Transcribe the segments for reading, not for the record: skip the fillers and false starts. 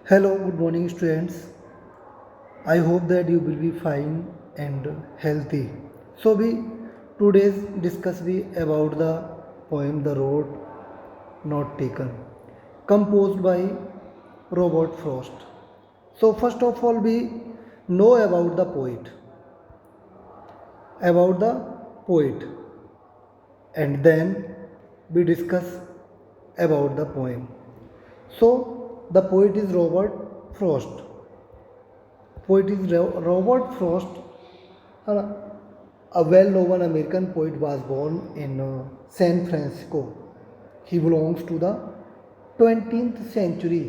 Hello, good morning, students. I hope that you will be fine and healthy. So, we today's discuss we about the poem "The Road Not Taken," composed by Robert Frost. So, first of all, we know about the poet, and then we discuss about the poem. So, the poet is Robert Frost. Poet is Robert Frost, uh, a well-known American poet, was born in San Francisco. He belongs to the 20th century,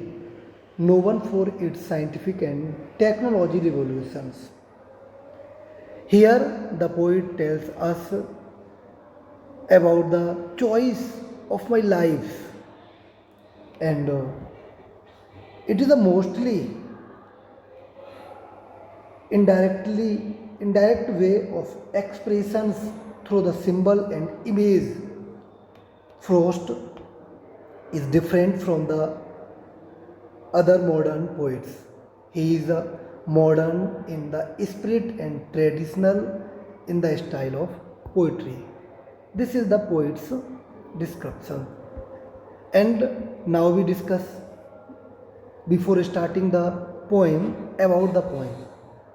known for its scientific and technology revolutions. Here, the poet tells us about the choice of my life, and it is a mostly indirect way of expressions through the symbol and image. Frost is different from the other modern poets. He is a modern in the spirit and traditional in the style of poetry. This is the poet's description, and now we discuss before starting the poem about the poem.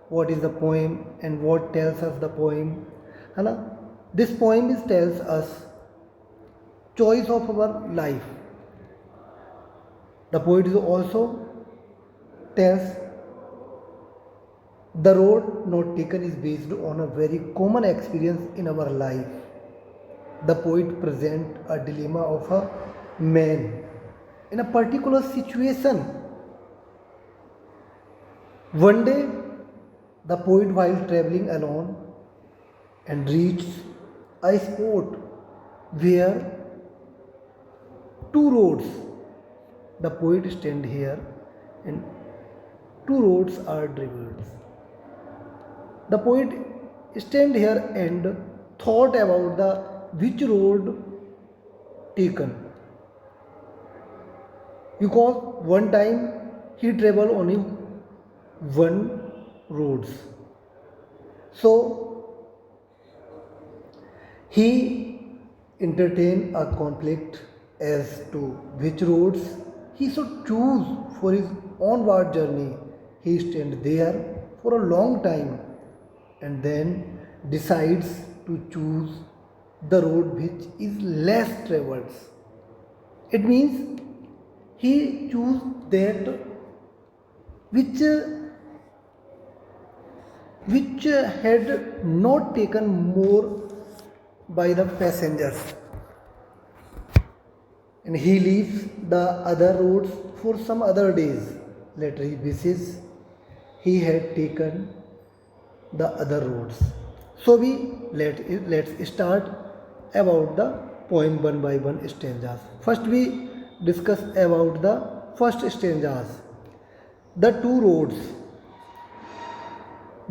What is the poem and what tells us the poem? है ना? This poem is tells us choice of our life. The poet is also tells the road not taken is based on a very common experience in our life. The poet present a dilemma of a man in a particular situation. One day, the poet, while traveling alone, and reached a spot where two roads. The poet stand here, and two roads are divided. The poet stand here and thought about the which road taken, because one time he travel only one roads. So he entertained a conflict as to which roads he should choose for his onward journey. He stand there for a long time and then decides to choose the road which is less traveled. It means he choose that which had not taken more by the passengers, and he leaves the other roads for some other days. Later he wishes he had taken the other roads. So let's start about the poem one by one stanzas. First we discuss about the first stanzas. The two roads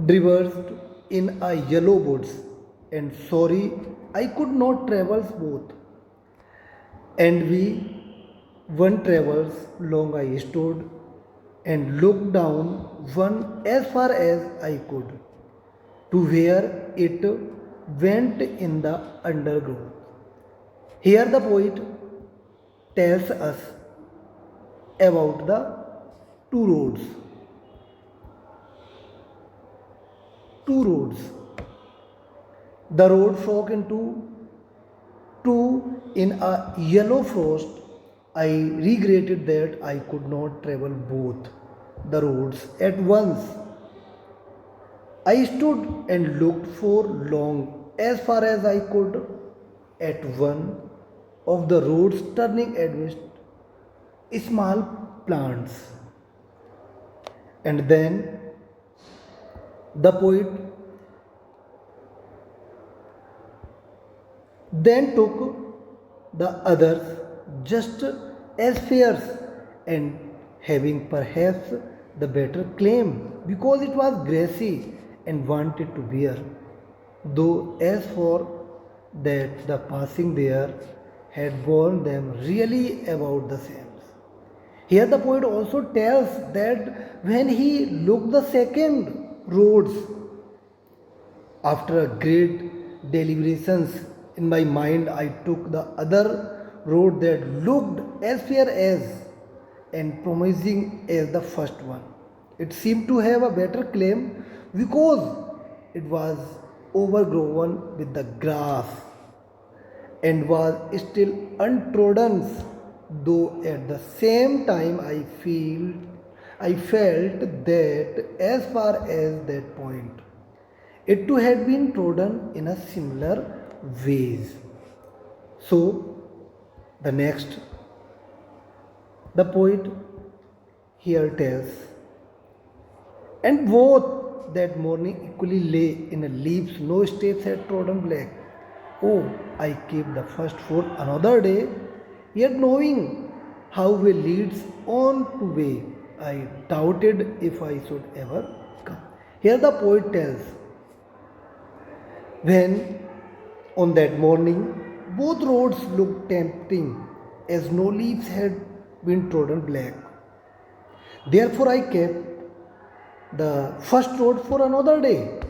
diverged in a yellow woods, and sorry I could not travel both. And we one travels long I stood and looked down one as far as I could to where it went in the undergrowth. Here the poet tells us about the two roads. Two roads. The road broke into two in a yellow frost. I regretted that I could not travel both the roads at once. I stood and looked for long as far as I could at one of the roads turning amidst small plants. And then the poet then took the others just as fierce and having perhaps the better claim because it was grassy and wanted to bear. Though as for that the passing there had borne them really about the same. Here the poet also tells that when he looked the second roads, after a great deliberations in my mind, I took the other road that looked as fair as and promising as the first one. It seemed to have a better claim because it was overgrown with the grass and was still untrodden, though at the same time I felt that as far as that point it too had been trodden in a similar ways. So the next, the poet here tells, and both that morning equally lay in a leaves, no steps had trodden black. Oh, I kept the first for another day, yet knowing how way leads on to way, I doubted if I should ever come. Here the poet tells, when on that morning both roads looked tempting as no leaves had been trodden black. Therefore I kept the first road for another day.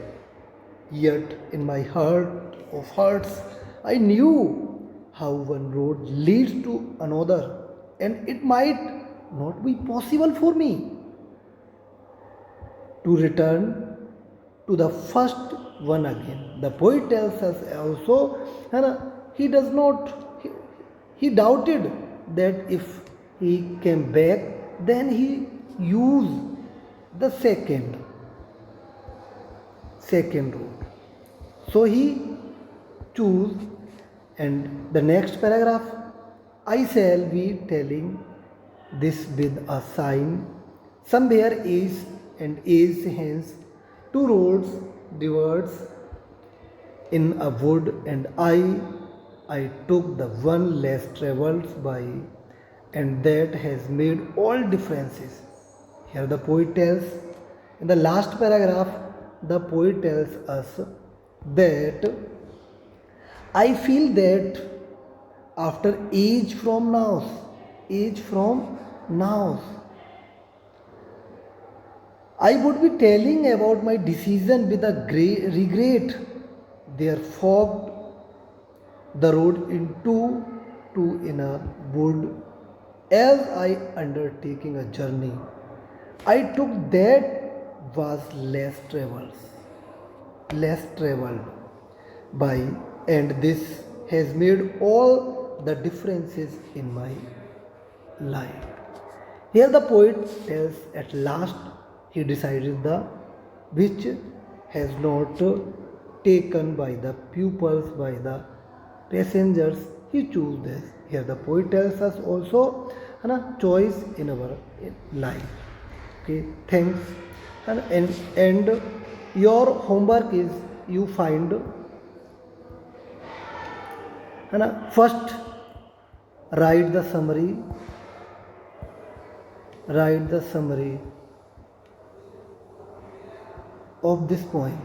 Yet in my heart of hearts I knew how one road leads to another, and it might not be possible for me to return to the first one again. The poet tells us also, he does not, he doubted that if he came back, then he used the second road. So he choose, and the next paragraph, I shall be telling this with a sign. Somewhere is and is hence two roads diverge in a wood, and I took the one less travelled by, and that has made all differences. Here the poet tells, in the last paragraph, the poet tells us that I feel that after age from now, I would be telling about my decision with a great regret. There fogged the road into two in a wood as I undertaking a journey. I took that was less traveled by, and this has made all the differences in my life. Here the poet tells at last he decided the which has not taken by the pupils, by the passengers, he choose this. Here the poet tells us also choice in our life. Okay, thanks. And your homework is you find first write the summary, write the summary of this poem.